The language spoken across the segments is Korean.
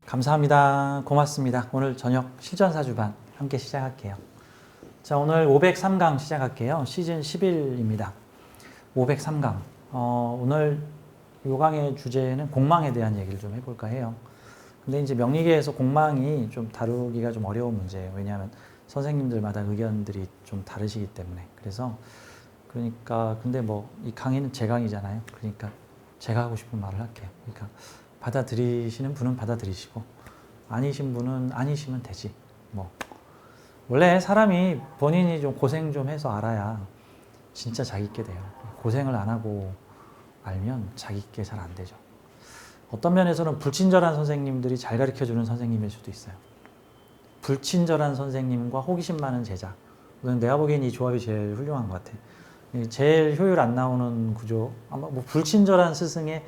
감사합니다. 고맙습니다. 오늘 저녁 실전사주반 함께 시작할게요. 자, 오늘 503강 시작할게요. 시즌 11입니다. 503강. 오늘 요 강의 주제는 공망에 대한 얘기를 좀 해볼까 해요. 근데 이제 명리계에서 공망이 좀 다루기가 좀 어려운 문제예요. 왜냐하면 선생님들마다 의견들이 좀 다르시기 때문에. 그러니까 근데 뭐 이 강의는 제 강의잖아요. 그러니까 제가 하고 싶은 말을 할게요. 그러니까 받아들이시는 분은 받아들이시고 아니신 분은 아니시면 되지. 뭐 원래 사람이 본인이 좀 고생 좀 해서 알아야 진짜 자기께 돼요. 고생을 안 하고 알면 자기께 잘 안 되죠. 어떤 면에서는 불친절한 선생님들이 잘 가르쳐주는 선생님일 수도 있어요. 불친절한 선생님과 호기심 많은 제자. 내가 보기엔 이 조합이 제일 훌륭한 것 같아. 제일 효율 안 나오는 구조. 아마 뭐 불친절한 스승에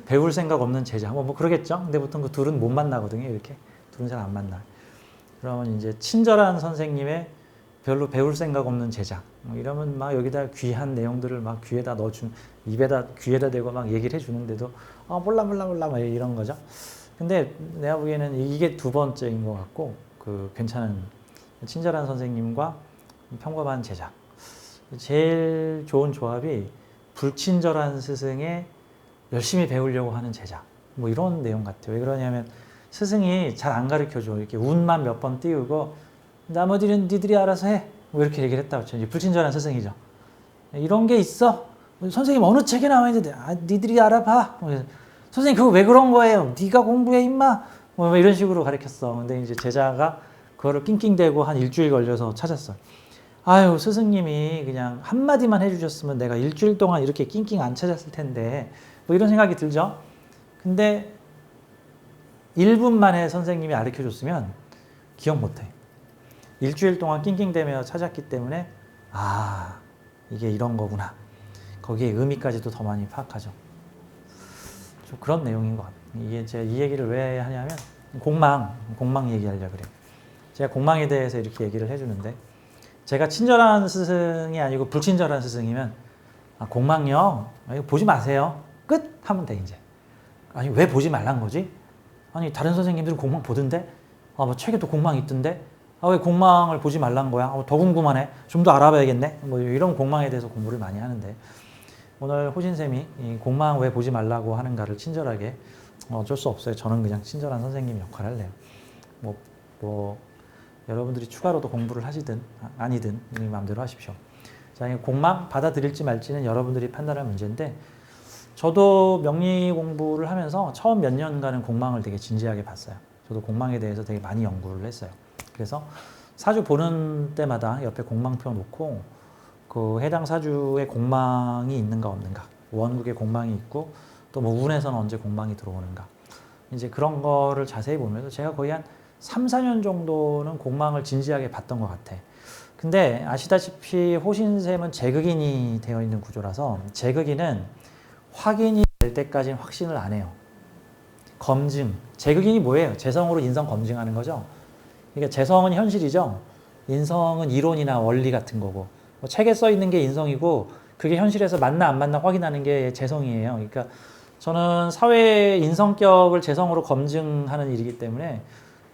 배울 생각 없는 제자. 뭐 그러겠죠. 근데 보통 그 둘은 못 만나거든요. 이렇게 둘은 잘 안 만나. 그러면 이제 친절한 선생님의 별로 배울 생각 없는 제자. 이러면 막 여기다 귀한 내용들을 막 귀에다 넣어준, 귀에다 대고 막 얘기를 해주는데도 몰라 막 이런 거죠. 근데 내가 보기에는 이게 두 번째인 것 같고, 그 괜찮은 친절한 선생님과 평범한 제자. 제일 좋은 조합이 불친절한 스승에 열심히 배우려고 하는 제자. 뭐 이런 내용 같아요. 왜 그러냐면 스승이 잘 안 가르쳐줘. 이렇게 운만 몇 번 띄우고 나머지는 니들이 알아서 해. 뭐 이렇게 얘기를 했다고 쳐. 불친절한 스승이죠. 이런 게 있어. 선생님 어느 책에 나와 있는데 니들이 알아봐. 선생님 그거 왜 그런 거예요? 네가 공부해 임마. 뭐 이런 식으로 가르쳤어. 근데 이제 제자가 그거를 낑낑대고 한 일주일 걸려서 찾았어. 아유 스승님이 그냥 한마디만 해주셨으면 내가 일주일 동안 이렇게 낑낑 안 찾았을 텐데 뭐 이런 생각이 들죠. 근데 1분 만에 선생님이 가르쳐줬으면 기억 못해. 일주일 동안 낑낑대며 찾았기 때문에 이게 이런 거구나. 거기에 의미까지도 더 많이 파악하죠. 좀 그런 내용인 것 같아요. 이게 제가 이 얘기를 왜 하냐면 공망 얘기하려고 그래요. 제가 공망에 대해서 이렇게 얘기를 해주는데 제가 친절한 스승이 아니고 불친절한 스승이면 공망요? 이거 보지 마세요. 끝! 하면 돼 이제. 아니 왜 보지 말란 거지? 아니 다른 선생님들은 공망 보던데? 뭐 책에도 공망 있던데? 왜 공망을 보지 말란 거야? 더 궁금하네. 좀 더 알아봐야겠네. 뭐 이런 공망에 대해서 공부를 많이 하는데 오늘 호진쌤이 이 공망 왜 보지 말라고 하는가를 친절하게 어쩔 수 없어요. 저는 그냥 친절한 선생님 역할을 해요. 뭐 여러분들이 추가로도 공부를 하시든 아니든 마음대로 하십시오. 자, 공망 받아들일지 말지는 여러분들이 판단할 문제인데 저도 명리 공부를 하면서 처음 몇 년간은 공망을 되게 진지하게 봤어요. 저도 공망에 대해서 되게 많이 연구를 했어요. 그래서 사주 보는 때마다 옆에 공망표 놓고 그 해당 사주에 공망이 있는가 없는가, 원국에 공망이 있고 또 뭐 운에서는 언제 공망이 들어오는가, 이제 그런 거를 자세히 보면서 제가 거의 한 3, 4년 정도는 공망을 진지하게 봤던 것 같아. 근데 아시다시피 호신쌤은 재극인이 되어 있는 구조라서 재극인은 확인이 될 때까지는 확신을 안 해요. 검증. 재극인이 뭐예요? 재성으로 인성 검증하는 거죠. 그러니까 재성은 현실이죠. 인성은 이론이나 원리 같은 거고. 뭐 책에 써 있는 게 인성이고 그게 현실에서 맞나 안 맞나 확인하는 게 재성이에요. 그러니까 저는 사회의 인성격을 재성으로 검증하는 일이기 때문에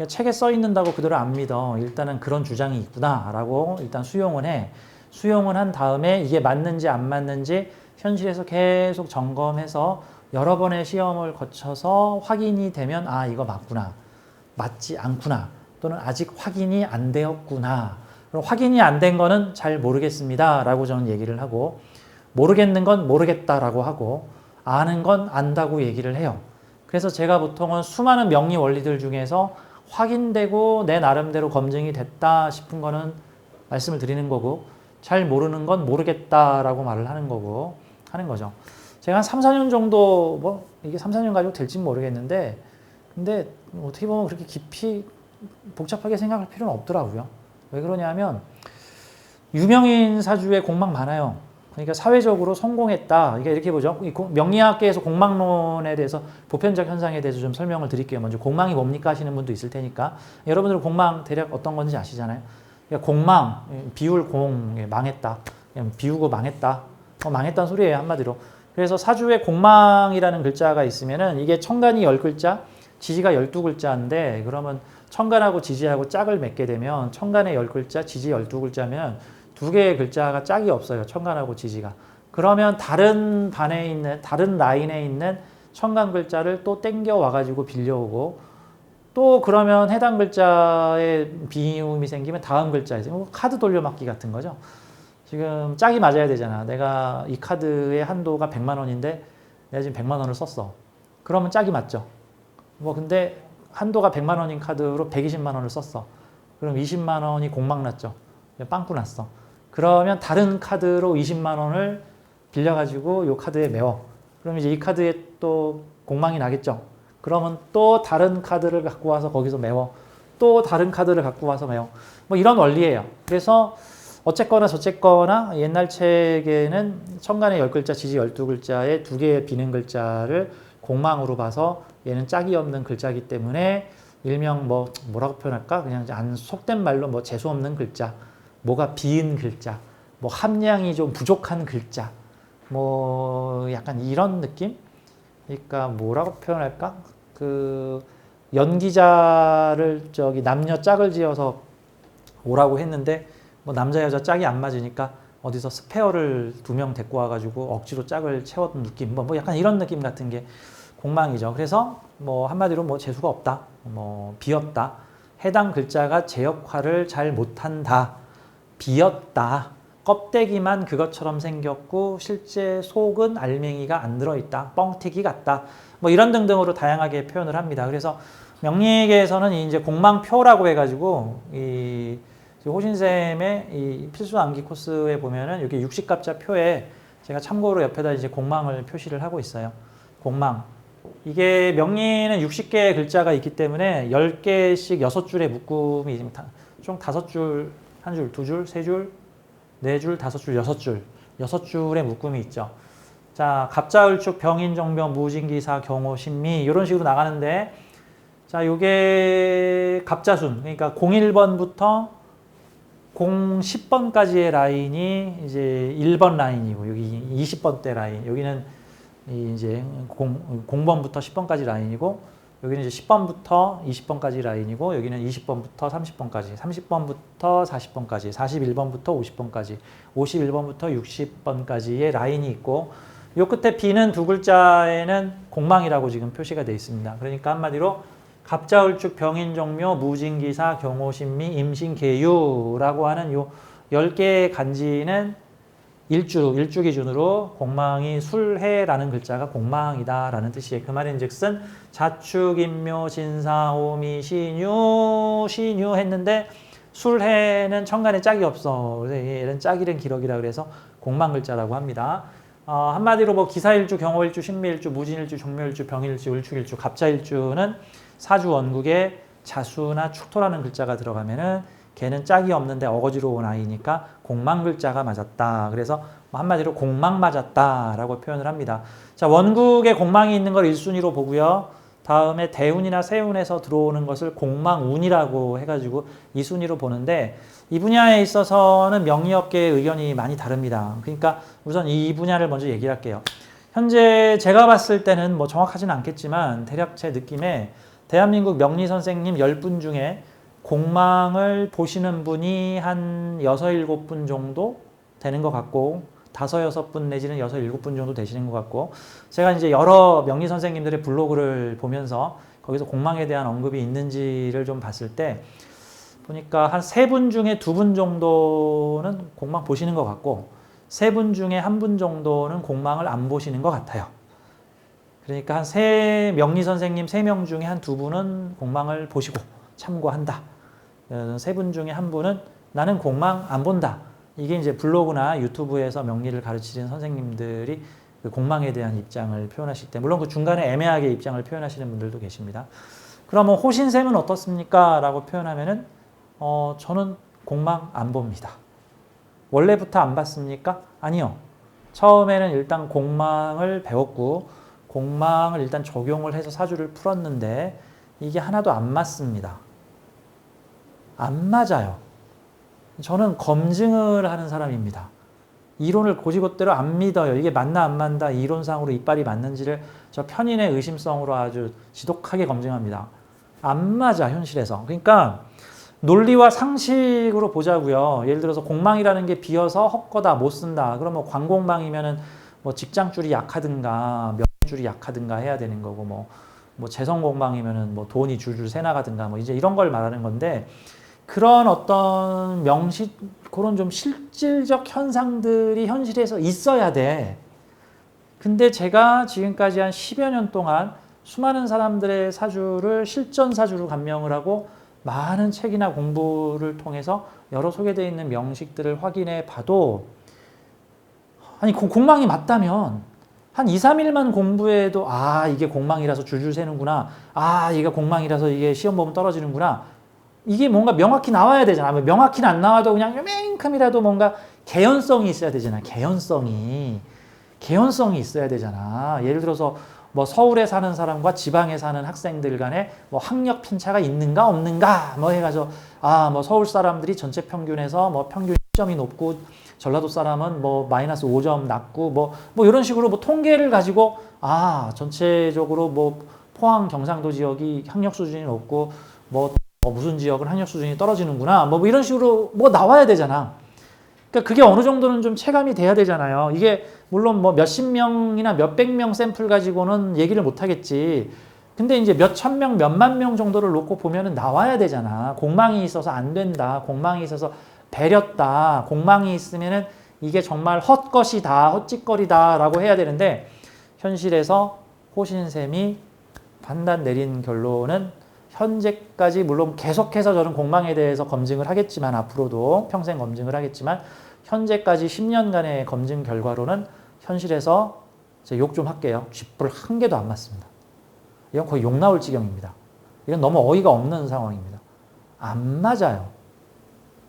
책에 써 있는다고 그대로 안 믿어. 일단은 그런 주장이 있구나라고 일단 수용은 해. 수용은 한 다음에 이게 맞는지 안 맞는지 현실에서 계속 점검해서 여러 번의 시험을 거쳐서 확인이 되면 이거 맞구나, 맞지 않구나, 또는 아직 확인이 안 되었구나. 그럼 확인이 안 된 거는 잘 모르겠습니다 라고 저는 얘기를 하고, 모르겠는 건 모르겠다라고 하고, 아는 건 안다고 얘기를 해요. 그래서 제가 보통은 수많은 명리 원리들 중에서 확인되고 내 나름대로 검증이 됐다 싶은 거는 말씀을 드리는 거고, 잘 모르는 건 모르겠다라고 말을 하는 거죠. 제가 한 3, 4년 정도, 이게 3, 4년 가지고 될지 모르겠는데, 근데 어떻게 보면 그렇게 깊이 복잡하게 생각할 필요는 없더라고요. 왜 그러냐면 유명인 사주에 공망 많아요. 그러니까 사회적으로 성공했다. 이렇게 보죠. 명리학계에서 공망론에 대해서 보편적 현상에 대해서 좀 설명을 드릴게요. 먼저 공망이 뭡니까 하시는 분도 있을 테니까. 여러분들 공망 대략 어떤 건지 아시잖아요. 그러니까 공망, 비울 공, 망했다. 그냥 비우고 망했다. 망했다는 소리예요, 한마디로. 그래서 사주에 공망이라는 글자가 있으면은 이게 천간이 10글자, 지지가 12글자인데 그러면 천간하고 지지하고 짝을 맺게 되면 천간에 10글자, 지지 12글자면 두 개의 글자가 짝이 없어요. 천간하고 지지가. 그러면 다른 반에 있는, 다른 라인에 있는 천간 글자를 또 땡겨 와가지고 빌려오고 또 그러면 해당 글자에 비움이 생기면 다음 글자에 카드 돌려막기 같은 거죠. 지금 짝이 맞아야 되잖아. 내가 이 카드의 한도가 100만 원인데 내가 지금 100만 원을 썼어. 그러면 짝이 맞죠. 근데 한도가 100만 원인 카드로 120만 원을 썼어. 그럼 20만 원이 공막 났죠. 빵꾸 났어. 그러면 다른 카드로 20만 원을 빌려가지고 이 카드에 메워. 그럼 이제 이 카드에 또 공망이 나겠죠. 그러면 또 다른 카드를 갖고 와서 거기서 메워. 또 다른 카드를 갖고 와서 메워. 이런 원리예요. 그래서 어쨌거나 저쨌거나 옛날 책에는 천간에 10글자, 지지 12글자에 두 개의 비는 글자를 공망으로 봐서 얘는 짝이 없는 글자이기 때문에 일명 뭐라고 표현할까? 그냥 안 속된 말로 재수 없는 글자, 뭐가 비은 글자, 함량이 좀 부족한 글자, 약간 이런 느낌? 그러니까 뭐라고 표현할까? 연기자를 남녀 짝을 지어서 오라고 했는데 남자 여자 짝이 안 맞으니까 어디서 스페어를 2명 데리고 와가지고 억지로 짝을 채웠던 느낌, 약간 이런 느낌 같은 게 공망이죠. 그래서 한마디로 재수가 없다, 비었다, 해당 글자가 제 역할을 잘 못한다, 비었다, 껍데기만 그것처럼 생겼고 실제 속은 알맹이가 안 들어있다, 뻥튀기 같다, 이런 등등으로 다양하게 표현을 합니다. 그래서 명리계에서는 이제 공망표라고 해가지고 이 호신쌤의 이 필수 암기 코스에 보면은 여기 60갑자 표에 제가 참고로 옆에다 이제 공망을 표시를 하고 있어요. 공망. 이게 명리는 60개의 글자가 있기 때문에 10개씩 6줄의 묶음이 총 5줄, 1줄, 2줄, 3줄, 4줄, 5줄, 6줄. 6줄의 묶음이 있죠. 자, 갑자을축, 병인정병, 무진기사, 경호, 신미 이런 식으로 나가는데 자, 요게 갑자순. 그러니까 01번부터 10번까지의 라인이 이제 1번 라인이고 여기 20번대 라인. 여기는 이제 0번부터 10번까지 라인이고 여기는 이제 10번부터 20번까지 라인이고 여기는 20번부터 30번까지, 30번부터 40번까지, 41번부터 50번까지, 51번부터 60번까지의 라인이 있고 요 끝에 비는 두 글자에는 공망이라고 지금 표시가 되어 있습니다. 그러니까 한마디로 갑자을축, 병인정묘, 무진기사, 경호신미, 임신계유라고 하는 요 10개의 간지는 일주 기준으로 공망이 술해라는 글자가 공망이다라는 뜻이에요. 그 말인즉슨 자축, 인묘, 진사, 오미, 신유 했는데 술해는 천간에 짝이 없어. 그래서 얘는 짝이른 기럭이라 그래서 공망 글자라고 합니다. 한마디로 기사일주, 경호일주, 신미일주, 무진일주, 종묘일주, 병일주, 을축일주, 갑자일주는 사주 원국에 자수나 축토라는 글자가 들어가면은 걔는 짝이 없는데 어거지로 온 아이니까 공망 글자가 맞았다. 그래서 한마디로 공망 맞았다라고 표현을 합니다. 자, 원국에 공망이 있는 걸 1순위로 보고요. 다음에 대운이나 세운에서 들어오는 것을 공망운이라고 해가지고 2순위로 보는데 이 분야에 있어서는 명리업계의 의견이 많이 다릅니다. 그러니까 우선 이 분야를 먼저 얘기할게요. 현재 제가 봤을 때는 정확하지는 않겠지만 대략 제 느낌에 대한민국 명리 선생님 10분 중에 공망을 보시는 분이 한 6, 7분 정도 되는 것 같고 5, 6분 내지는 6, 7분 정도 되시는 것 같고 제가 이제 여러 명리 선생님들의 블로그를 보면서 거기서 공망에 대한 언급이 있는지를 좀 봤을 때 보니까 한 3분 중에 2분 정도는 공망 보시는 것 같고 3분 중에 1분 정도는 공망을 안 보시는 것 같아요. 그러니까 한 명리 선생님 3명 중에 한 2분은 공망을 보시고 참고한다. 3분 중에 1분은 나는 공망 안 본다. 이게 이제 블로그나 유튜브에서 명리를 가르치는 선생님들이 그 공망에 대한 입장을 표현하실 때, 물론 그 중간에 애매하게 입장을 표현하시는 분들도 계십니다. 그러면 호신쌤은 어떻습니까? 라고 표현하면은, 저는 공망 안 봅니다. 원래부터 안 봤습니까? 아니요. 처음에는 일단 공망을 배웠고, 공망을 일단 적용을 해서 사주를 풀었는데, 이게 하나도 안 맞습니다. 안 맞아요. 저는 검증을 하는 사람입니다. 이론을 고지고대로 안 믿어요. 이게 맞나 안 맞나 이론상으로 이빨이 맞는지를 저 편인의 의심성으로 아주 지독하게 검증합니다. 안 맞아 현실에서. 그러니까 논리와 상식으로 보자고요. 예를 들어서 공망이라는 게 비어서 헛거다 못 쓴다. 그러면 광공망이면은 뭐 직장줄이 약하든가 명줄이 약하든가 해야 되는 거고 뭐 재성공망이면은 뭐 돈이 줄줄 새 나가든가 뭐 이제 이런 걸 말하는 건데 그런 어떤 그런 좀 실질적 현상들이 현실에서 있어야 돼. 근데 제가 지금까지 한 10여 년 동안 수많은 사람들의 사주를 실전 사주로 감명을 하고 많은 책이나 공부를 통해서 여러 소개되어 있는 명식들을 확인해 봐도 아니 공망이 맞다면 한 2, 3일만 공부해도 이게 공망이라서 줄줄 새는구나. 이게 공망이라서 이게 시험 보면 떨어지는구나. 이게 뭔가 명확히 나와야 되잖아. 명확히는 안 나와도 그냥 요만큼이라도 뭔가 개연성이 있어야 되잖아. 개연성이 있어야 되잖아. 예를 들어서 뭐 서울에 사는 사람과 지방에 사는 학생들 간에 뭐 학력 편차가 있는가 없는가 뭐 해가지고 뭐 서울 사람들이 전체 평균에서 뭐 평균 시점이 높고 전라도 사람은 뭐 마이너스 5점 낮고 뭐 이런 식으로 뭐 통계를 가지고 전체적으로 뭐 포항 경상도 지역이 학력 수준이 높고 뭐 무슨 지역은 학력 수준이 떨어지는구나 뭐 이런 식으로 뭐 나와야 되잖아. 그러니까 그게 어느 정도는 좀 체감이 돼야 되잖아요. 이게 물론 뭐 몇십 명이나 몇백 명 샘플 가지고는 얘기를 못 하겠지. 근데 이제 몇천 명, 몇만 명 정도를 놓고 보면은 나와야 되잖아. 공망이 있어서 안 된다. 공망이 있어서 배렸다. 공망이 있으면은 이게 정말 헛것이다. 헛짓거리다라고 해야 되는데 현실에서 호신쌤이 판단 내린 결론은 현재까지 물론 계속해서 저는 공망에 대해서 검증을 하겠지만 앞으로도 평생 검증을 하겠지만 현재까지 10년간의 검증 결과로는 현실에서 욕 좀 할게요. 쥐뿔 한 개도 안 맞습니다. 이건 거의 욕 나올 지경입니다. 이건 너무 어이가 없는 상황입니다. 안 맞아요.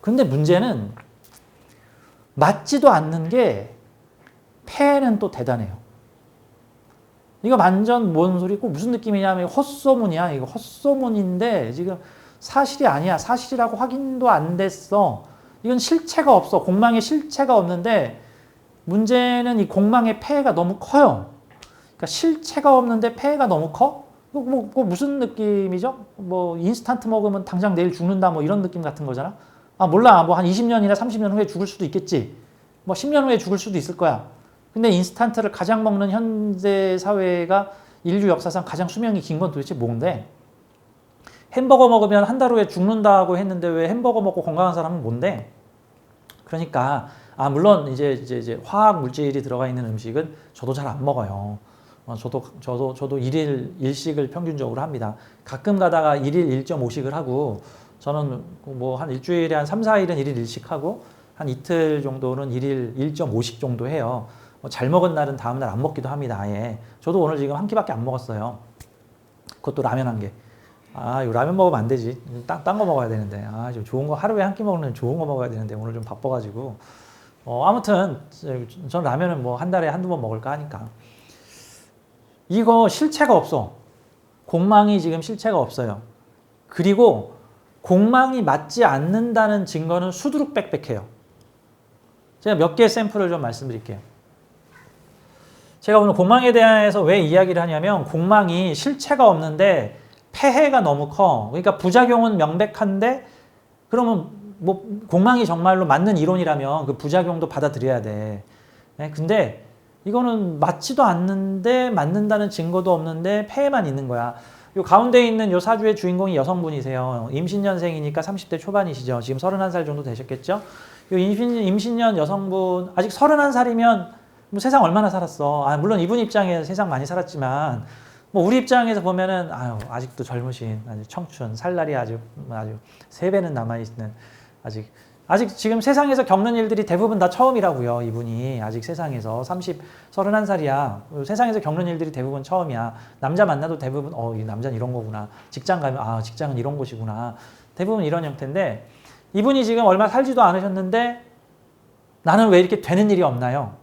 근데 문제는 맞지도 않는 게 폐는 또 대단해요. 이거 완전 뭔 소리고 무슨 느낌이냐면 헛소문이야. 이거 헛소문인데 지금 사실이 아니야. 사실이라고 확인도 안 됐어. 이건 실체가 없어. 공망에 실체가 없는데 문제는 이 공망의 폐해가 너무 커요. 그러니까 실체가 없는데 폐해가 너무 커? 뭐 무슨 느낌이죠? 뭐 인스턴트 먹으면 당장 내일 죽는다 뭐 이런 느낌 같은 거잖아. 몰라. 뭐 한 20년이나 30년 후에 죽을 수도 있겠지. 뭐 10년 후에 죽을 수도 있을 거야. 근데 인스턴트를 가장 먹는 현대 사회가 인류 역사상 가장 수명이 긴 건 도대체 뭔데? 햄버거 먹으면 한 달 후에 죽는다고 했는데 왜 햄버거 먹고 건강한 사람은 뭔데? 그러니까 물론 이제 화학 물질이 들어가 있는 음식은 저도 잘 안 먹어요. 저도 일일 일식을 평균적으로 합니다. 가끔 가다가 일일 1.5식을 하고 저는 뭐 한 일주일에 한 3, 4일은 일일 일식하고 한 이틀 정도는 일일 1.5식 정도 해요. 잘 먹은 날은 다음 날 안 먹기도 합니다. 아예. 저도 오늘 지금 한 끼밖에 안 먹었어요. 그것도 라면 한 개. 이거 라면 먹으면 안 되지. 딴 거 먹어야 되는데. 좀 좋은 거 하루에 한 끼 먹는 좋은 거 먹어야 되는데 오늘 좀 바빠가지고. 아무튼 전 라면은 뭐 한 달에 한두 번 먹을까 하니까. 이거 실체가 없어. 공망이 지금 실체가 없어요. 그리고 공망이 맞지 않는다는 증거는 수두룩 빽빽해요. 제가 몇 개의 샘플을 좀 말씀드릴게요. 제가 오늘 공망에 대해서 왜 이야기를 하냐면 공망이 실체가 없는데 폐해가 너무 커. 그러니까 부작용은 명백한데 그러면 뭐 공망이 정말로 맞는 이론이라면 그 부작용도 받아들여야 돼. 근데 이거는 맞지도 않는데 맞는다는 증거도 없는데 폐해만 있는 거야. 요 가운데 있는 요 사주의 주인공이 여성분이세요. 임신년생이니까 30대 초반이시죠. 지금 31살 정도 되셨겠죠? 요 임신년 여성분 아직 31살이면 뭐 세상 얼마나 살았어. 물론 이분 입장에서 세상 많이 살았지만 뭐 우리 입장에서 보면은 아직도 젊으신 아주 청춘 살날이 아주 3배는 남아있는 아직 지금 세상에서 겪는 일들이 대부분 다 처음이라고요. 이분이 아직 세상에서 31살이야. 세상에서 겪는 일들이 대부분 처음이야. 남자 만나도 대부분 이 남자는 이런 거구나. 직장 가면 직장은 이런 곳이구나. 대부분 이런 형태인데 이분이 지금 얼마 살지도 않으셨는데 나는 왜 이렇게 되는 일이 없나요?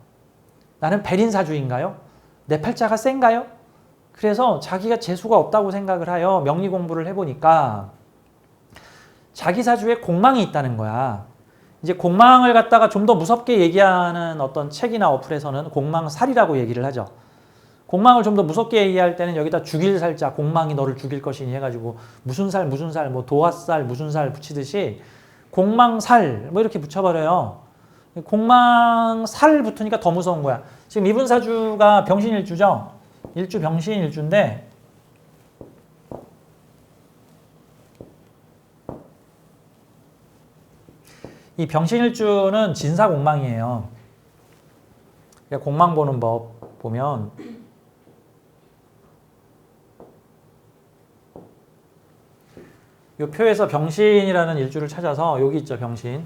나는 배린사주인가요? 내 팔자가 센가요? 그래서 자기가 재수가 없다고 생각을 하여 명리 공부를 해보니까 자기 사주에 공망이 있다는 거야. 이제 공망을 갖다가 좀 더 무섭게 얘기하는 어떤 책이나 어플에서는 공망살이라고 얘기를 하죠. 공망을 좀 더 무섭게 얘기할 때는 여기다 죽일 살자, 공망이 너를 죽일 것이니 해가지고 무슨 살, 뭐 도화살, 무슨 살 붙이듯이 공망살 뭐 이렇게 붙여버려요. 공망살 붙으니까 더 무서운 거야. 지금 이분 사주가 병신일주죠. 일주 병신일주인데 이 병신일주는 진사공망이에요. 그러니까 공망 보는 법 보면 이 표에서 병신이라는 일주를 찾아서 여기 있죠, 병신.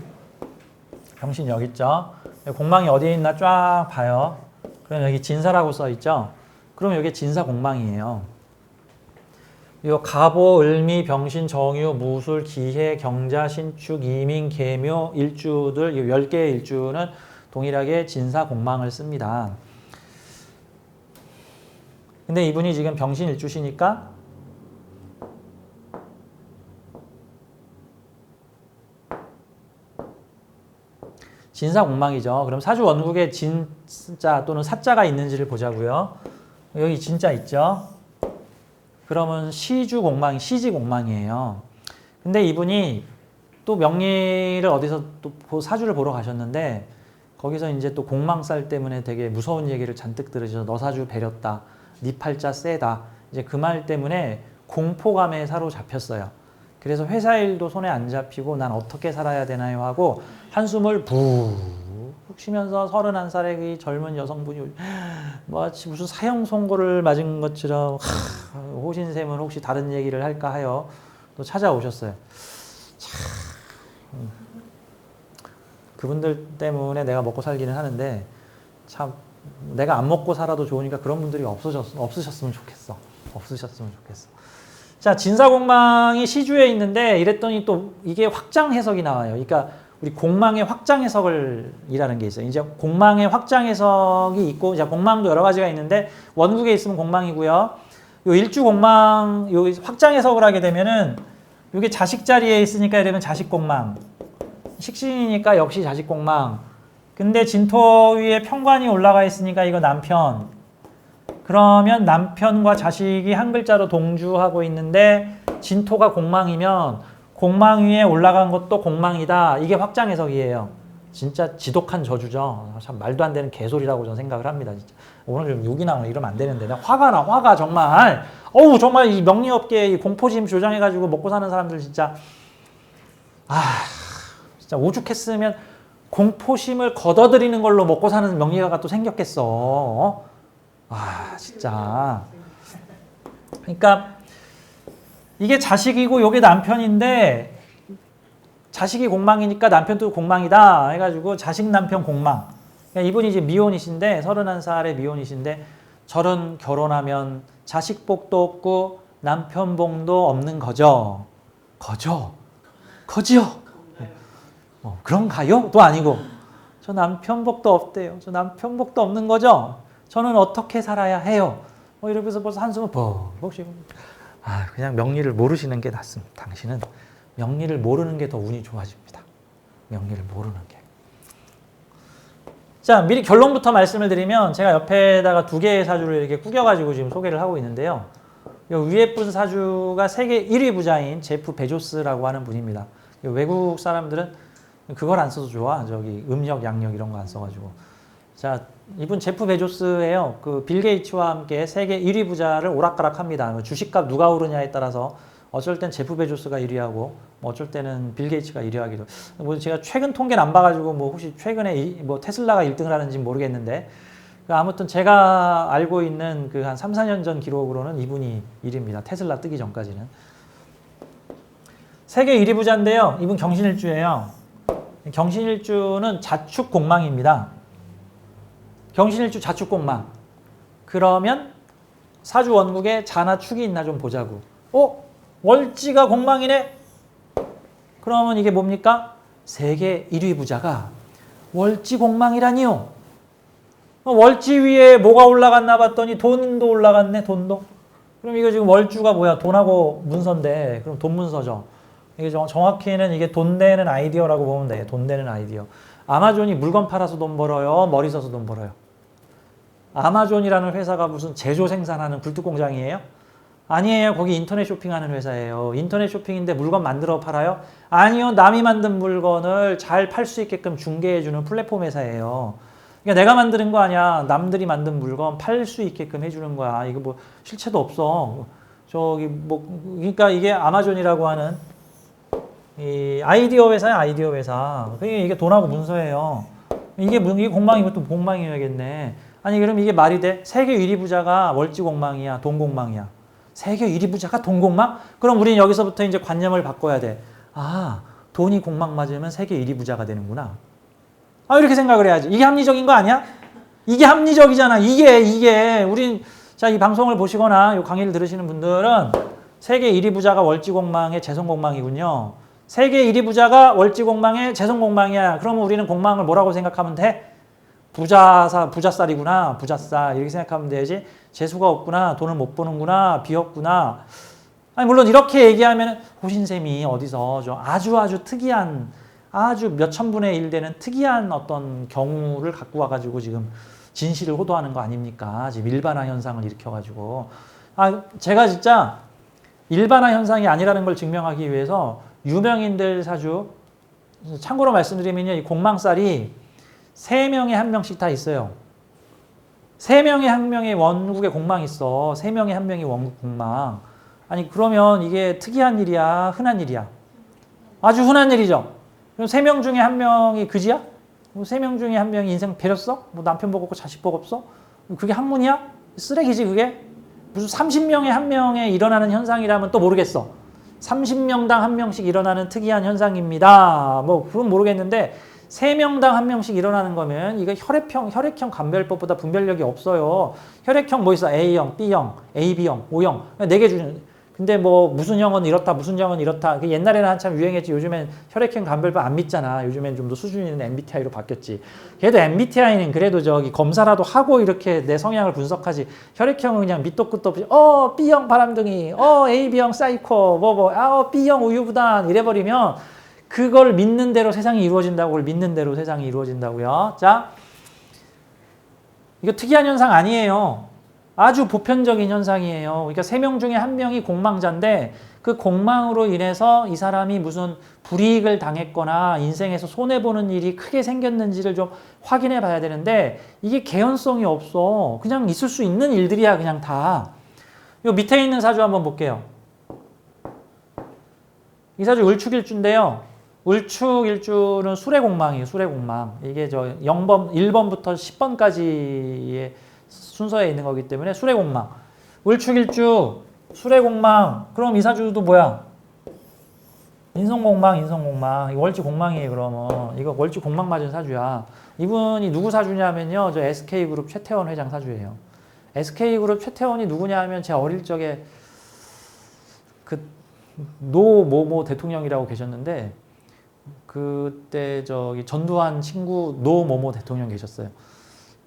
병신 여기 있죠. 공망이 어디에 있나 쫙 봐요. 그럼 여기 진사라고 써 있죠. 그럼 여기 진사공망이에요. 요 갑오, 을미, 병신, 정유, 무술, 기해, 경자, 신축, 이민, 계묘 일주들, 이 10개의 일주는 동일하게 진사공망을 씁니다. 근데 이분이 지금 병신 일주시니까 진사공망이죠. 그럼 사주 원국에 진자 또는 사자가 있는지를 보자고요. 여기 진자 있죠. 그러면 시주공망이 시지공망이에요. 근데 이분이 또 명리를 어디서 또 사주를 보러 가셨는데 거기서 이제 또 공망살 때문에 되게 무서운 얘기를 잔뜩 들으셔서 너 사주 배렸다. 네 팔자 세다. 이제 그 말 때문에 공포감에 사로잡혔어요. 그래서 회사 일도 손에 안 잡히고 난 어떻게 살아야 되나요 하고 한숨을 푹 쉬면서 31살의 그 젊은 여성분이 마치 무슨 사형 선고를 맞은 것처럼 호신샘은 혹시 다른 얘기를 할까 하여 또 찾아오셨어요. 참, 그분들 때문에 내가 먹고 살기는 하는데 참 내가 안 먹고 살아도 좋으니까 그런 분들이 없으셨으면 좋겠어. 없으셨으면 좋겠어. 자, 진사공망이 시주에 있는데 이랬더니 또 이게 확장 해석이 나와요. 그러니까 우리 공망의 확장 해석을 이라는 게 있어요. 이제 공망의 확장 해석이 있고, 이제 공망도 여러 가지가 있는데 원국에 있으면 공망이고요. 요 일주 공망, 요 확장 해석을 하게 되면은 이게 자식 자리에 있으니까 이러면 자식 공망, 식신이니까 역시 자식 공망. 근데 진토 위에 편관이 올라가 있으니까 이거 남편. 그러면 남편과 자식이 한 글자로 동주하고 있는데 진토가 공망이면 공망 위에 올라간 것도 공망이다. 이게 확장 해석이에요. 진짜 지독한 저주죠. 참 말도 안 되는 개소리라고 저는 생각을 합니다. 진짜. 오늘 좀 욕이 나오네. 이러면 안 되는데. 나 화가 나. 화가 정말. 어우 정말 이 명리업계에 공포심 조장해가지고 먹고 사는 사람들 진짜 진짜 오죽했으면 공포심을 걷어들이는 걸로 먹고 사는 명리가가 또 생겼겠어. 진짜. 그러니까 이게 자식이고 요게 남편인데 자식이 공망이니까 남편도 공망이다 해가지고 자식 남편 공망. 그러니까 이분이 이제 미혼이신데 31살의 미혼이신데 저런 결혼하면 자식 복도 없고 남편 복도 없는 거죠. 거지요. 그런가요? 또 아니고 저 남편 복도 없대요. 저 남편 복도 없는 거죠. 저는 어떻게 살아야 해요? 이러면서 벌써 한숨을 벅벅 쉬고 그냥 명리를 모르시는 게 낫습니다. 당신은 명리를 모르는 게 더 운이 좋아집니다. 명리를 모르는 게. 자, 미리 결론부터 말씀을 드리면 제가 옆에다가 2개의 사주를 이렇게 꾸겨가지고 지금 소개를 하고 있는데요. 이 위에 분 사주가 세계 1위 부자인 제프 베조스라고 하는 분입니다. 외국 사람들은 그걸 안 써도 좋아. 저기 음력, 양력 이런 거 안 써가지고. 자, 이분 제프 베조스예요. 그 빌 게이츠와 함께 세계 1위 부자를 오락가락합니다. 주식값 누가 오르냐에 따라서 어쩔 땐 제프 베조스가 1위하고 어쩔 때는 빌 게이츠가 1위하기도. 뭐 제가 최근 통계는 안 봐가지고 뭐 혹시 최근에 뭐 테슬라가 1등을 하는지 모르겠는데 아무튼 제가 알고 있는 그 한 3, 4년 전 기록으로는 이분이 1위입니다. 테슬라 뜨기 전까지는. 세계 1위 부자인데요. 이분 경신일주예요. 경신일주는 자축공망입니다. 경신일주 자축공망. 그러면 사주 원국에 자나 축이 있나 좀 보자고. 월지가 공망이네? 그러면 이게 뭡니까? 세계 1위 부자가 월지 공망이라니요. 월지 위에 뭐가 올라갔나 봤더니 돈도 올라갔네. 돈도. 그럼 이거 지금 월주가 뭐야? 돈하고 문서인데 그럼 돈 문서죠. 이게 정확히는 이게 돈 되는 아이디어라고 보면 돼. 돈 되는 아이디어. 아마존이 물건 팔아서 돈 벌어요? 머리 써서 돈 벌어요? 아마존이라는 회사가 무슨 제조 생산하는 굴뚝 공장이에요? 아니에요. 거기 인터넷 쇼핑하는 회사예요. 인터넷 쇼핑인데 물건 만들어 팔아요? 아니요. 남이 만든 물건을 잘 팔 수 있게끔 중개해주는 플랫폼 회사예요. 그러니까 내가 만드는 거 아니야. 남들이 만든 물건 팔 수 있게끔 해주는 거야. 이거 뭐 실체도 없어. 저기 뭐 그러니까 이게 아마존이라고 하는 이 아이디어 회사야. 아이디어 회사. 그러니까 이게 돈하고 문서예요. 이게 공망이면 또 공망이어야겠네. 아니 그럼 이게 말이 돼? 세계 1위 부자가 월지 공망이야? 돈 공망이야? 세계 1위 부자가 돈 공망? 그럼 우리는 여기서부터 이제 관념을 바꿔야 돼. 아, 돈이 공망 맞으면 세계 1위 부자가 되는구나. 아, 이렇게 생각을 해야지. 이게 합리적인 거 아니야? 이게 합리적이잖아. 이게. 우린, 자, 이 방송을 보시거나 이 강의를 들으시는 분들은 세계 1위 부자가 월지 공망의 재성 공망이군요. 세계 1위 부자가 월지 공망의 재성 공망이야. 그러면 우리는 공망을 뭐라고 생각하면 돼? 부자쌀이구나. 부자쌀. 이렇게 생각하면 되지. 재수가 없구나. 돈을 못 버는구나. 비었구나. 아니, 물론 이렇게 얘기하면 호신쌤이 어디서 좀 아주 특이한 아주 몇천 분의 1 되는 특이한 어떤 경우를 갖고 와가지고 지금 진실을 호도하는 거 아닙니까? 지금 일반화 현상을 일으켜가지고. 아, 제가 진짜 일반화 현상이 아니라는 걸 증명하기 위해서 유명인들 사주, 참고로 말씀드리면요, 이 공망쌀이 3명에 1명씩 다 있어요. 3명에 1명의 원국에 공망이 있어. 3명에 1명이 원국 공망. 아니, 그러면 이게 특이한 일이야? 흔한 일이야? 아주 흔한 일이죠. 그럼 3명 중에 1명이 그지야? 3명 중에 1명이 인생 배렸어? 뭐 남편 복 없고 자식 복 없어? 그게 학문이야? 쓰레기지, 그게? 무슨 30명에 1명에 일어나는 현상이라면 또 모르겠어. 30명당 1명씩 일어나는 특이한 현상입니다. 뭐, 그건 모르겠는데, 3명당 1명씩 일어나는 거면 이거 혈액형 감별법보다 분별력이 없어요. 혈액형 뭐 있어? A형, B형, AB형, O형. 4개 주는. 근데 뭐 무슨 형은 이렇다, 무슨 형은 이렇다. 옛날에는 한참 유행했지. 요즘엔 혈액형 감별법 안 믿잖아. 요즘엔 좀 더 수준 있는 MBTI로 바뀌었지. 그래도 MBTI는 그래도 저기 검사라도 하고 이렇게 내 성향을 분석하지. 혈액형은 그냥 밑도 끝도 없이 B형 바람둥이, AB형 사이코, B형 우유부단 이래버리면 그걸 믿는 대로 세상이 이루어진다고. 그걸 믿는 대로 세상이 이루어진다고요. 자, 이거 특이한 현상 아니에요. 아주 보편적인 현상이에요. 그러니까 3명 중에 1명이 공망자인데 그 공망으로 인해서 이 사람이 무슨 불이익을 당했거나 인생에서 손해보는 일이 크게 생겼는지를 좀 확인해 봐야 되는데 이게 개연성이 없어. 그냥 있을 수 있는 일들이야, 그냥 다. 요 밑에 있는 사주 한번 볼게요. 이 사주 을축일주인데요. 을축일주는 수레공망이에요. 수레공망. 이게 저 1번부터 10번까지의 순서에 있는 거기 때문에 수레공망. 을축일주 수레공망. 그럼 이 사주도 뭐야? 인성공망. 이거 월지공망이에요. 그러면 이거 월지공망 맞은 사주야. 이분이 누구 사주냐면요, 저 SK그룹 최태원 회장 사주예요. SK그룹 최태원이 누구냐 하면 제 어릴 적에 그 노모모 대통령이라고 계셨는데 그때 저기 전두환 친구 노모모 대통령 계셨어요.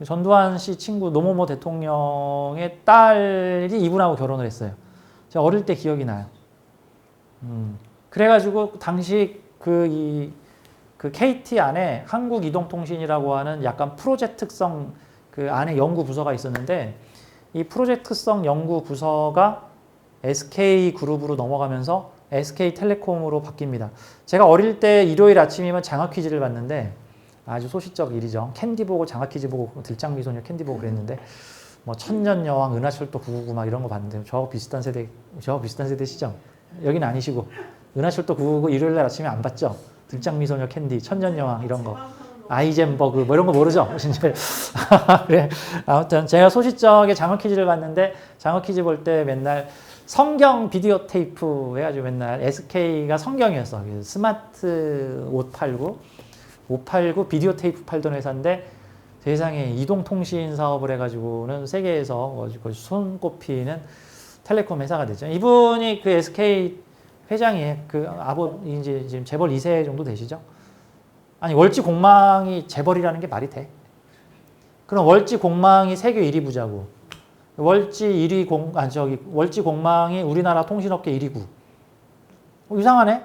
전두환 씨 친구 노모모 대통령의 딸이 이분하고 결혼을 했어요. 제가 어릴 때 기억이 나요. 그래가지고 당시 그 KT 안에 한국이동통신이라고 하는 약간 프로젝트성 그 안에 연구 부서가 있었는데 이 프로젝트성 연구 부서가 SK그룹으로 넘어가면서 SK텔레콤으로 바뀝니다. 제가 어릴 때 일요일 아침이면 장학 퀴즈를 봤는데 아주 소시적 일이죠. 캔디 보고 장학 퀴즈 보고 들장미소녀 캔디 보고 그랬는데 뭐 천년여왕 은하철도 999 막 이런 거 봤는데 저하고 비슷한 세대시죠? 여기는 아니시고 은하철도 999 일요일 날 아침에 안 봤죠? 들장미소녀 캔디, 천년여왕 이런 거. 아이젠버그 뭐 이런 거 모르죠? 진짜. 그래. 아무튼 제가 소시적에 장학 퀴즈를 봤는데 장학 퀴즈 볼 때 맨날 성경 비디오 테이프 해가지고 맨날 SK가 성경이었어. 스마트 옷 팔고 비디오 테이프 팔던 회사인데 세상에 이동통신 사업을 해가지고는 세계에서 손꼽히는 텔레콤 회사가 됐죠. 이분이 그 SK 회장이에요. 그 이제 지금 재벌 2세 정도 되시죠? 아니 월지 공망이 재벌이라는 게 말이 돼? 그럼 월지 공망이 세계 1위 부자고 월지 공망이 우리나라 통신업계 1위고 이상하네?